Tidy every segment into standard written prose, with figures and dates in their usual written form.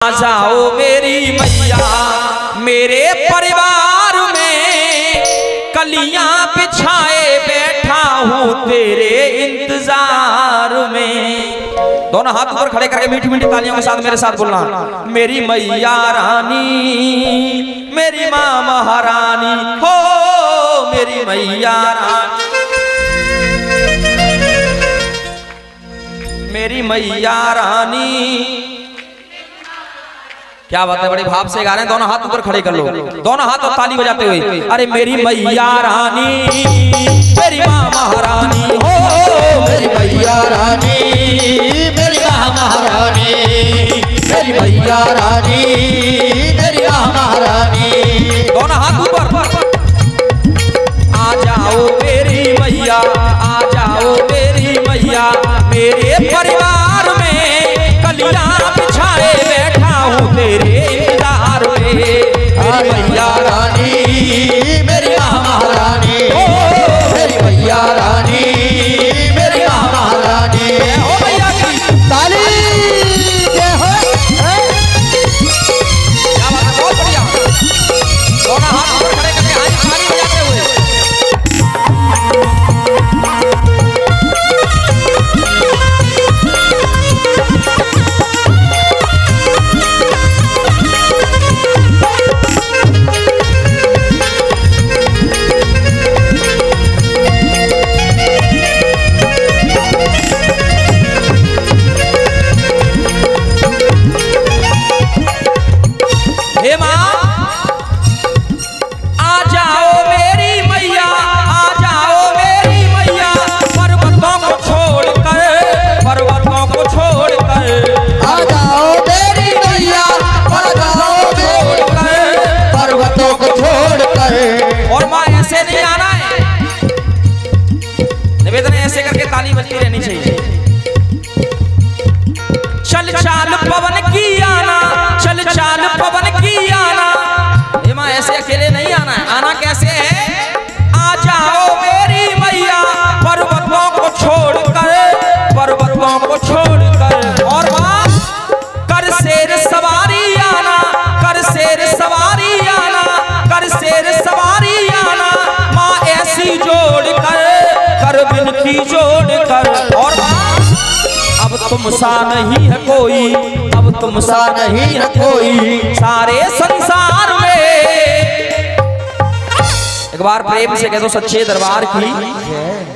आ जाओ मेरी मैया मेरे परिवार में, कलियां बिछाए बैठा हूँ तेरे इंतजार में। दोनों हाथ ऊपर खड़े करके मीठी मीठी तालियों के साथ मेरे साथ बोलना, मेरी मैया रानी मेरी माँ महारानी हो, मेरी मैया रानी मेरी मैया रानी। क्या बात है, बड़े भाव से गा रहे हैं। दोनों हाथ ऊपर खड़े कर लो, दोनों हाथ और ताली बजाते हुए। अरे मेरी मैया रानी मेरी माँ महारानी हो, मेरी मैया रानी मेरी माँ महारानी, मेरी मैया रानी मेरी माँ महारानी। दोनों हाथ ऊपर। आ जाओ मेरी मैया, आ जाओ मेरी मैया मेरे परिवार में, कलियां बिछाए बैठा हूँ तेरे इंतजार में। मेरी मैया रानी मेरी माँ महारानी, मेरी मैया रानी मेरी माँ महारानी। हो मैया की ताली जय हो। क्या बात है, बहुत बढ़िया। दोनों हाथ ऊपर खड़े करके हाथ ताली बजाते हुए। हे माँ आ जाओ मेरी मैया, आ जाओ मेरी मैया, पर्वतों को छोड़कर, पर्वतों को छोड़कर, आ जाओ मेरी मैया, आ जाओ छोड़कर। पर्वतों को छोड़कर। और माँ ऐसे नहीं आना है, निवेदन है ऐसे करके ताली बजती रहनी चाहिए। चल चाल पवन की आना, चल चाल पवन की आना। ये माँ ऐसे अकेले नहीं आना है, आना कैसे है? आ जाओ मेरी मैया पर्वतों को छोड़कर, पर्वतों को छोड़कर। और माँ कर शेर सवारी आना, कर शेर सवारी आना, कर शेर सवारी आना। माँ ऐसी जोड़ कर बिनती जोड़ कर। और माँ अब तुम सा नहीं है कोई, अब तुम सा नहीं है कोई सारे संसार में। एक बार प्रेम से कह दो सच्चे दरबार की,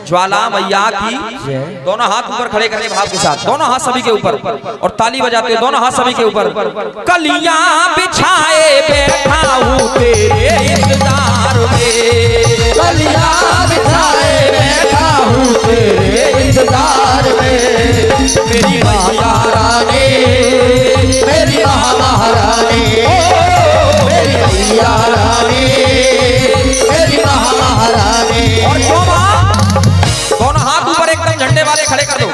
ज्वाला मैया की। दोनों हाथ ऊपर खड़े करके भाव के साथ, दोनों हाथ सभी के ऊपर और ताली बजाते दोनों हाथ सभी के ऊपर। कलियां बिछाए बैठा हूँ तेरे इंतजार में, कलियां बिछाए बैठा हूँ तेरे इंतजार में। मेरी मैया रानी मेरी माँ महारानी, मेरी मैया रानी मेरी माँ महारानी। और क्यों माँ? दोनों हाथ ऊपर एकदम झंडे वाले खड़े कर दो,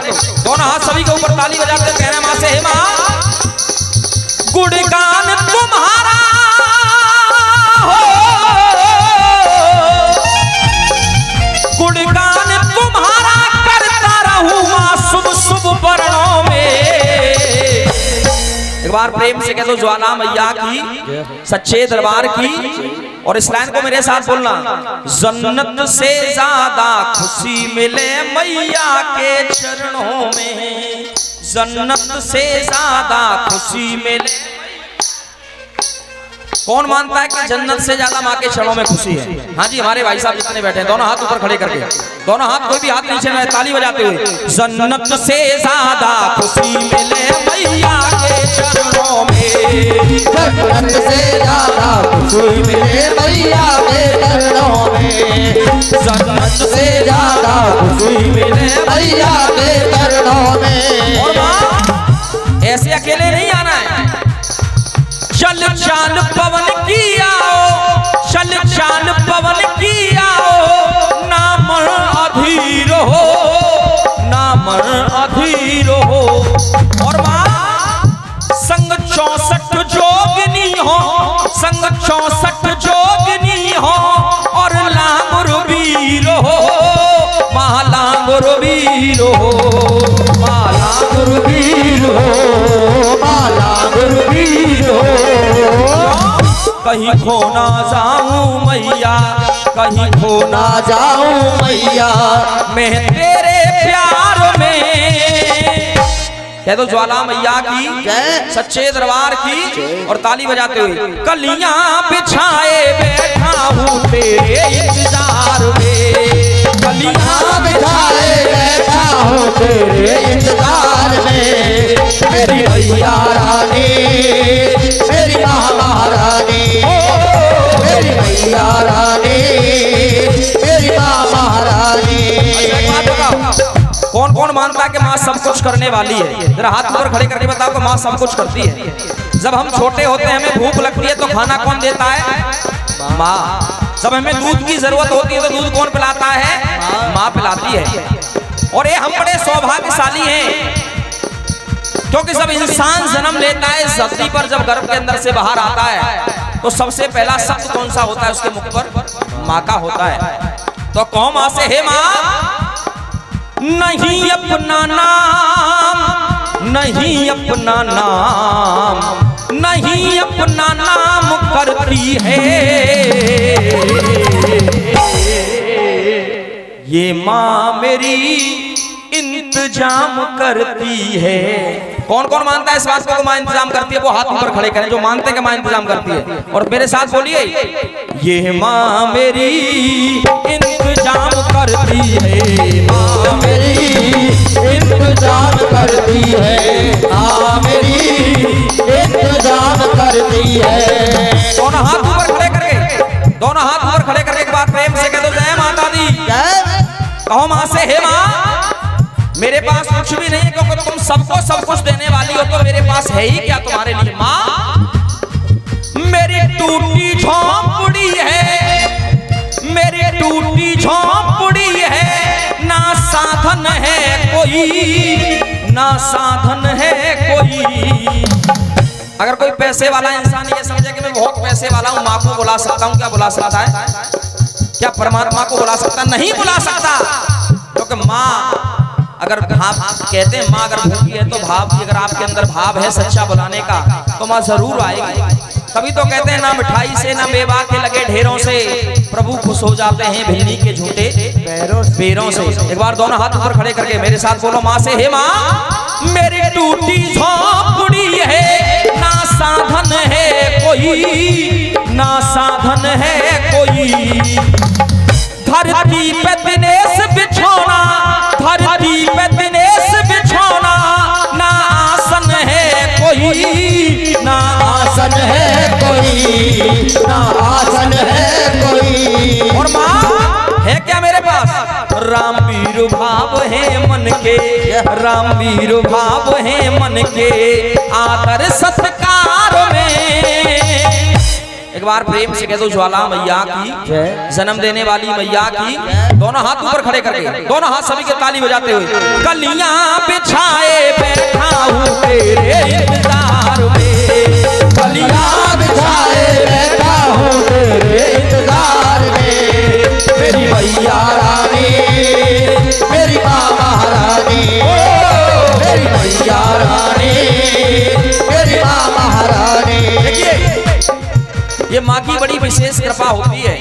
दोनों हाथ सभी के ऊपर ताली बजाते कहना माँ से, हे माँ गुणगान तुम्हारा हो, गुणगान तुम्हारा करता रहूं माँ शुभ शुभ वर्णों में। एक बार प्रेम से कह दो ज्वाला मैया की, सच्चे दरबार की। और इस लाइन को मेरे साथ बोलना, जन्नत से ज्यादा खुशी मिले मैया के चरणों में, जन्नत से ज्यादा खुशी मिले। कौन मानता है कि जन्नत से ज्यादा माँ के चरणों में खुशी है? हाँ जी, हमारे भाई साहब जितने बैठे हैं दोनों हाथ ऊपर खड़े करके, दोनों हाथ कोई भी हाथ नीचे ना, ताली बजाते हुए। जन्नत से ज्यादा खुशी मिले मैया के चरणों में, जन्नत से ज्यादा खुशी मिले मैया के चरणों में, जन्नत से ज्यादा खुशी मिले मैया के चरणों में। और माँ ऐसे अकेले नहीं आना है। चल चाल पवन की आओ, चल चाल पवन की आओ, नाम अधीर हो, नाम अधीर हो। और माँ संग 64 जोगिनी हो, संग 64 जोगिनी हो, और लांगुर वीर हो, माँ लांगुर वीर हो, माँ लांगुर वीर हो, माला गुरु कहीं खो ना जाऊं मैया, कहीं खो ना ना जाऊं मैया मैं तेरे प्यार में। कह दो ज्वाला मैया की जय। सच्चे दरबार की। और ताली बजाते हुए कलियां बिछाए बैठा हूँ तेरे इंतजार में, कलियां बिछाए बैठा हूँ तेरे इंतजार में। मेरी मैया रानी, मेरी महारानी, मेरी मैया रानी, मेरी महारानी। कौन कौन मानता है कि माँ सब कुछ करने वाली है? जरा हाथ ऊपर खड़े करके बताओ कि माँ सब कुछ करती है। जब हम छोटे होते हैं हमें भूख लगती है तो खाना कौन देता है? माँ। जब हमें दूध की जरूरत होती है तो दूध कौन पिलाता है? माँ पिलाती है। और ये हम बड़े सौभाग्यशाली हैं क्योंकि जब इंसान जन्म लेता है इस धरती पर, जब गर्भ के अंदर से बाहर आता है तो सबसे पहला शब्द कौन सा होता है उसके मुख पर? माँ का होता है। तो कहो माँ से, हे माँ नहीं अपना नाम, नहीं अपना नाम, नहीं अपना नाम करती है ये माँ मेरी इंतजाम करती है। कौन कौन मानता है इस बात को माँ इंतजाम करती है? वो हाथ ऊपर खड़े करें जो मानते हैं कि माँ इंतजाम करती है। और मेरे साथ बोलिए, ये माँ मेरी इंतजाम करती है, माँ मेरी इंतजाम करती है, हाँ मेरी इंतजाम करती है। दोनों हाथ ऊपर खड़े करके, दोनों हाथ ऊपर खड़े करके एक बार प्रेम से कह दो, जय माता दी। कहो माँ से, हे माँ मेरे पास कुछ भी नहीं है क्योंकि तुम सबको सब कुछ देने वाली हो, तो मेरे पास है ही क्या तुम्हारे लिए? माँ मेरी टूटी झोंपड़ी है, मेरी टूटी झोंपड़ी है, ना साधन है कोई, ना साधन है कोई। अगर कोई पैसे वाला इंसान ये समझे कि मैं बहुत पैसे वाला हूं, माँ को बुला सकता हूं, क्या बुला सकता है? क्या परमात्मा को बुला सकता? नहीं बुला सकता। क्योंकि माँ अगर भाव कहते हैं, माँ अगर भूखी है तो भाव की, अगर आपके अंदर भाव है सच्चा बुलाने का तो माँ जरूर आएगी। तभी तो कहते हैं ना मिठाई से ना मेवा के लगे ढेरों से, प्रभु खुश हो जाते हैं भिन्नी के झूठे पैरों से। एक बार दोनों हाथ ऊपर खड़े करके मेरे साथ बोलो माँ से, हे माँ मेरी टूटी झोंपड़ी है, ना साधन है कोई, ना साधन है कोई। धरती पे दिनेश बिछोना, धरती पे दिनेश बिछोना, ना आसन है कोई, ना आसन है कोई, ना आसन है कोई। और माँ है क्या मेरे पास? राम वीर भाव है मन के, राम वीर भाव है मन के, आदर सत्कार में। एक बार प्रेम से कह दो, ज्वाला मैया की, जन्म देने वाली मैया की। दोनों हाथ ऊपर खड़े करके, दोनों हाथ सभी के ताली बजाते हुए, कलियां बिछाए बैठा हूँ तेरे इंतजार में, कलियां बिछाए बैठा हूँ तेरे इंतजार में। मेरी मैया रानी, मेरी माँ महारानी, मेरी मैया रानी, मेरी माँ महारानी। देखिए ये माँ की बड़ी विशेष कृपा होती है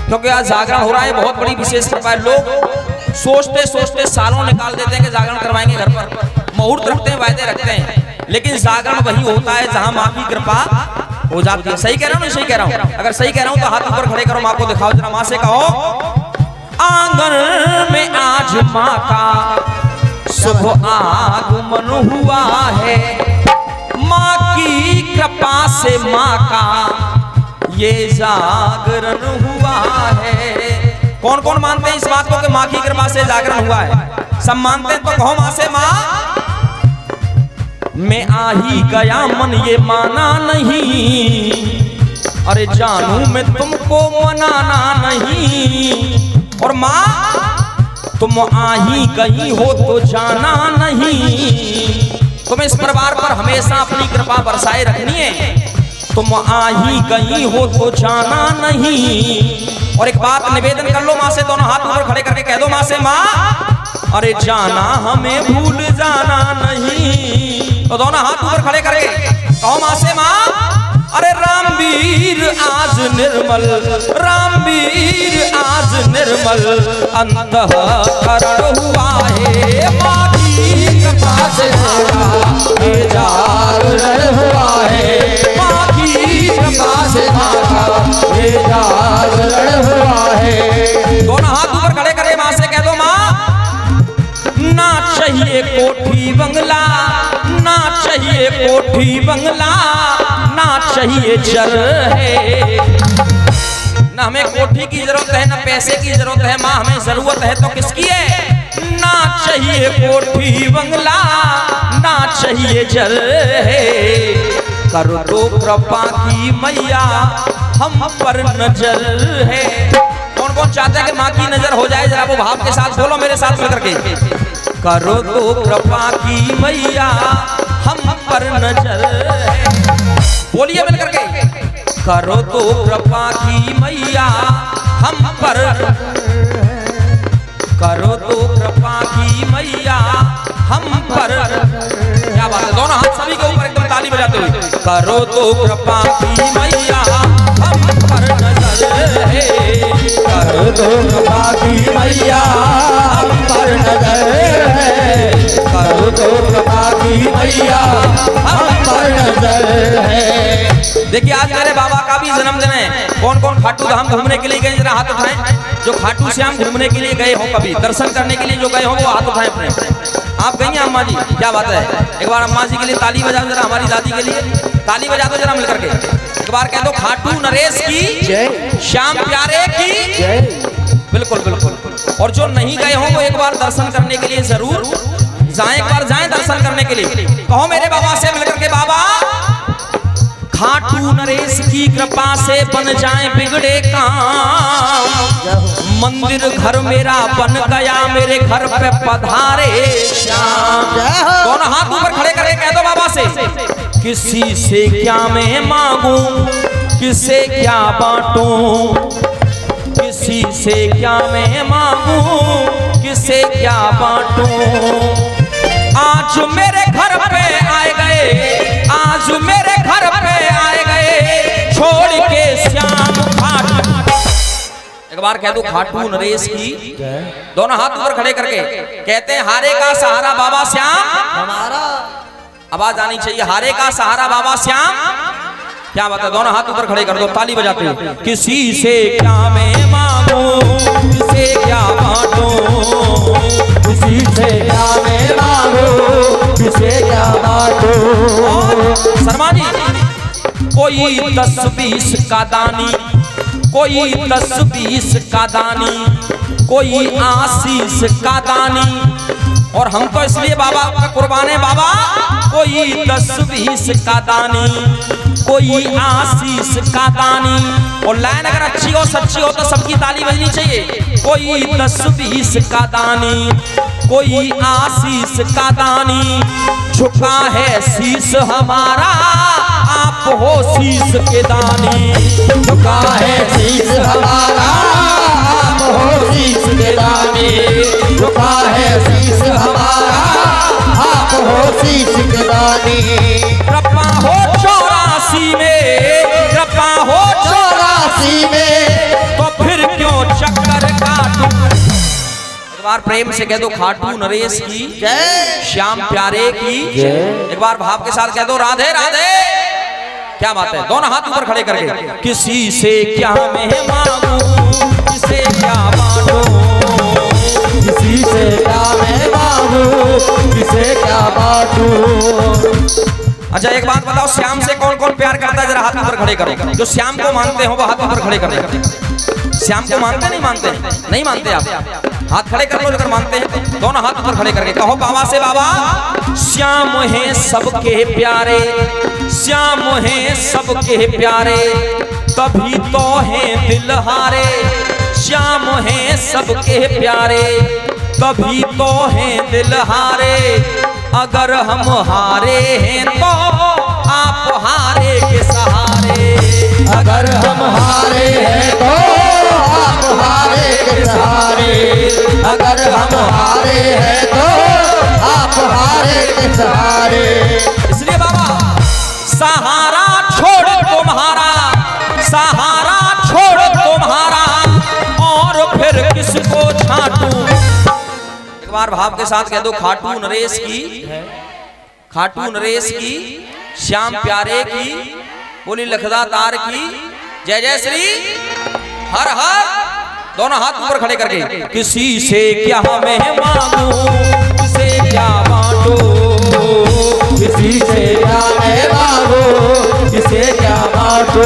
क्योंकि आज जागरण हो रहा है, बहुत बड़ी विशेष कृपा है। लोग सोचते सोचते सालों निकाल देते हैं कि जागरण करवाएंगे घर पर, मुहूर्त रखते हैं, वायदे रखते हैं, लेकिन जागरण वही होता है जहाँ माँ की कृपा हो जाती है। सही कह रहा हूँ? सही कह रहा हूँ? अगर सही कह रहा हूँ तो हाथ ऊपर खड़े करो, माँ को दिखाओ जरा। माँ से कहो, आंगन में आज माँ का शुभ आगमन हुआ है, माँ की कृपा से माँ का ये जागरण हुआ है। कौन कौन मानते हैं इस बात को कि माँ की कृपा से जागरण हुआ है? सब मानते हैं तो कहो माँ से, माँ मैं आ ही गया मन ये माना नहीं, अरे जानू मैं तुमको मनाना नहीं। और माँ तुम आ ही गई हो तो जाना नहीं, तुम्हें इस परिवार पर हमेशा अपनी कृपा बरसाए रखनी है। तुम आ ही गई हो तो जाना नहीं। और एक बात निवेदन कर लो माँ से, दोनों हाथ ऊपर खड़े करके कह दो माँ से, माँ अरे जाना हमें भूल जाना नहीं। तो दोनों हाथ ऊपर खड़े करके कहो माँ से, माँ अरे राम भी आज निर्मल, रामवीर आज निर्मल अंतःकरण हुआ है। माँ की कृपा से ये जागरण हुआ है। माँ की कृपा से ये जागरण हुआ है। दोनों हाथ ऊपर खड़े करे, माँ से कह दो माँ ना चाहिए कोठी बंगला, ना चाहिए कोठी बंगला, ना चाहिए जर है। ना हमें कोठी की जरूरत है, ना पैसे की जरूरत है। माँ हमें जरूरत है तो किसकी है? ना चाहिए कोठी बंगला, ना चाहिए जर है। कर दो कृपा की मैया हम पर नजर है। कौन कौन चाहता है कि माँ की नजर हो जाए? जरा वो भाव के साथ बोलो मेरे साथ मिलकर के। करो तो कृपा की मैया हम पर नजर है। बोलिए मिलकर के, करो तो कृपा की मैया हम पर, करो तो कृपा की मैया हम पर। क्या बात है, दोनों हाथ सभी के ऊपर एकदम ताली बजाते हुए। करो तो कृपा की मैया हम पर नजर है। करो तो कृपा की मैया हम पर नजर है। करो तो कृपा की मैया हम पर नजर है। देखिए आज मेरे बाबा का भी जन्मदिन है। कौन कौन खाटू धाम घूमने के लिए गए जरा हाथ उठाएं। जो खाटू श्याम घूमने के लिए गए हो, कभी दर्शन करने के लिए जो गए हो वो हाथ उठाएं अपने। आप गई हैं अम्मा जी? क्या बात है, एक बार अम्मा जी के लिए ताली बजा दो जरा, हमारी दादी के लिए ताली बजा दो जरा मिलकर के। एक बार कह दो खाटू नरेश की जय, श्याम प्यारे की जय। बिल्कुल बिल्कुल। और जो नहीं गए हो वो एक बार दर्शन करने के लिए जरूर जाएं, एक बार जाएं दर्शन करने के लिए। कहो मेरे बाबा से मिलकर के, बाबा खाटू नरेश की कृपा से बन जाए बिगड़े काम। मंदिर घर मेरा बन गया, मेरे घर पे पधारे श्याम। दोनों हाथ ऊपर खड़े करके कह दो बाबा से, किसी से क्या मैं मांगू, किसे क्या बांटूं, किसी से क्या मैं मांगू, किसे क्या बांटूं। आज मेरे घर पे आए गए, आज मेरे घर पे आए गए, छोड़ के श्याम खाटू। एक बार कह दो खाटू नरेश की। दोनों हाथ ऊपर खड़े करके कहते हैं, हारे का सहारा बाबा श्याम हमारा। आवाज आनी चाहिए, हारे का सहारा बाबा श्याम। क्या बात है, दोनों हाथ ऊपर खड़े कर दो, ताली बजाते हो। किसी से क्या मैं मांगू, किसे क्या बांटूं, किसी से क्या मैं मांगू, किसे क्या बांटूं। शर्मा जी, कोई 10-20 का दानी, कोई 10-20 का दानी, कोई आशीष का दानी। और हम तो इसलिए बाबा का कुर्बान है बाबा, कोई 10-20 का दानी, कोई आशीष का दानी। और लाइन अगर अच्छी हो सच्ची हो तो सबकी ताली बजनी चाहिए। कोई 10-20 का दानी, कोई आशीष का दानी। झुका है शीश हमारा, आप हो शीश के दानी। झुका है शीश हमारा, आप हो शीश के दानी। झुका है शीश हमारा, आप हो शीश के दानी। कृपा हो 84 में, कृपा हो 84 में, तो फिर क्यों चक्कर काटूं। एक बार प्रेम से कह दो खाटू नरेश की जय, श्याम प्यारे की जय। एक बार भाव के साथ कह दो राधे राधे। क्या बात है, दोनों हाथ ऊपर खड़े करके, किसी से क्या मैं मांगू, किसे क्या बांटूं, किसी से क्या मैं मांगू, किसे क्या बांटूं। अच्छा एक बात बताओ, श्याम से कौन कौन प्यार करता है? जरा हाथ ऊपर खड़े करो। जो श्याम को मानते हो वो हाथ ऊपर खड़े करो। श्याम को मानते नहीं मानते? नहीं मानते आप? हाथ खड़े कर लो अगर मानते हैं। दोनों हाथ ऊपर खड़े करके कहो बाबा से, बाबा श्याम है सबके प्यारे, श्याम है सबके प्यारे, तभी तो हैं दिल हारे। श्याम है सबके प्यारे, तभी तो हैं दिल हारे। अगर हम हारे हैं तो आप हारे के सहारे। अगर हम हारे हैं तो आप हारे के सहारे। अगर हम हारे हैं तो आप हारे के सहारे। इसलिए बाबा सहारा छोड़ तुम्हारा, सहारा छोड़ तुम्हारा और फिर किसको छाटूं। एक बार भाव के साथ कह दो, खाटू नरेश की, खाटू नरेश की, श्याम प्यारे की, बोली लखदा तार की, जय जय श्री हर हर। दोनों हाथ ऊपर खड़े करके, किसी से क्या मैं मांगू, किसे क्या बांटो, किसी से क्या मैं मांगू, किसे क्या बांटो।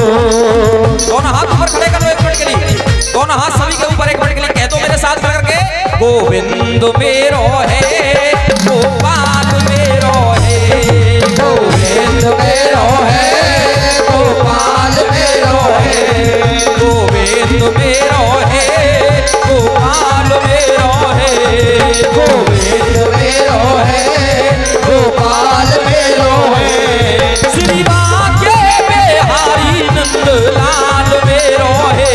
दोनों हाथ ऊपर खड़े कर लो 1 मिनट के लिए, दोनों हाथ सभी के ऊपर 1 मिनट के लिए कह दो मेरे साथ करके, गोविंद मेरो है, गोपाल मेरो है, गोविंद मेरो है, गोपाल मेरो है, गोविंद मेरो है, गोपाल मेरो है, गोविंद मेरो है, गोपाल मेरो है, श्री बाके बिहारी नंद लाल मेरो है,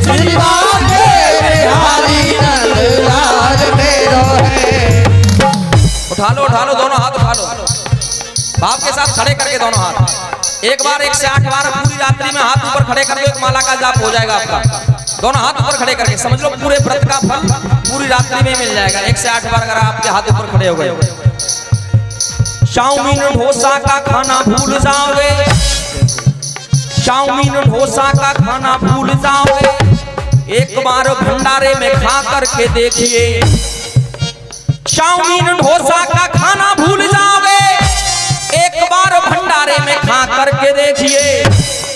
श्री बाके बिहारी नंद लाल मेरो है। उठा लो दोनों हाथ उठा लो, भाव के साथ खड़े करके दोनों हाथ, एक बार 1 से 8 बार पूरी रात्रि में हाथ ऊपर खड़े कर दो, 1 माला का जाप हो जाएगा आपका। दोनों हाथ ऊपर खड़े करके समझ लो पूरे व्रत का फल पूरी रात्रि में मिल जाएगा। 1 से 8 बार अगर आपके हाथ ऊपर खड़े हो गए। चाउमीन डोसा का खाना भूल जाओगे, चाउमीन डोसा का खाना भूल जाओगे, एक बार भंडारे में खा करके देखिए। चाउमीन डोसा का खाना भूल जाओगे, एक बार भंडारे में खा करके देखिए।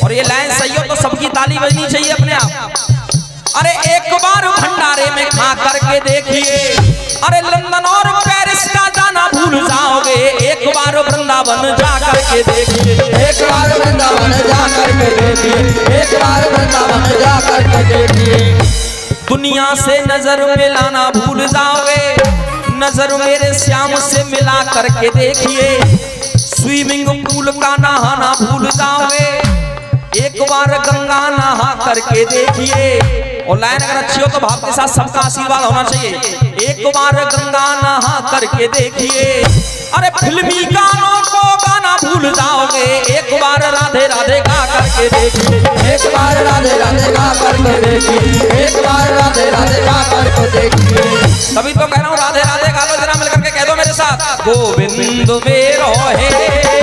और ये लाइन सही हो तो सबकी ताली बजनी चाहिए अपने आप। अरे एक बार भंडारे में खा करके देखिए। अरे लंदन और पेरिस का जाना भूल जाओगे, एक बार वृंदावन जा करके देखिए। एक बार वृंदावन जा करके देखिए, एक बार वृंदावन जा करके देखिए। दुनिया से नजर मिलाना भूल जाओगे, नजर मेरे श्याम से मिला करके देखिए। स्विमिंग पूल का नहाना भूल जाओगे, एक बार गंगा नहा करके देखिए। और लाइन अगर अच्छी हो तो भाव के साथ सबका आशीर्वाद होना चाहिए। एक बार गंगा नहा करके देखिए। अरे फिल्मी गानों को गाना भूल जाओगे, एक बार राधे राधे गा करके देखिए। एक बार राधे राधे गा करके देखिए, एक बार राधे राधे गा करके देखिए। तभी तो कह रहा हूँ राधे राधे गा लो जरा मिल करके कह दो मेरे साथ, गोविंद मेरो है,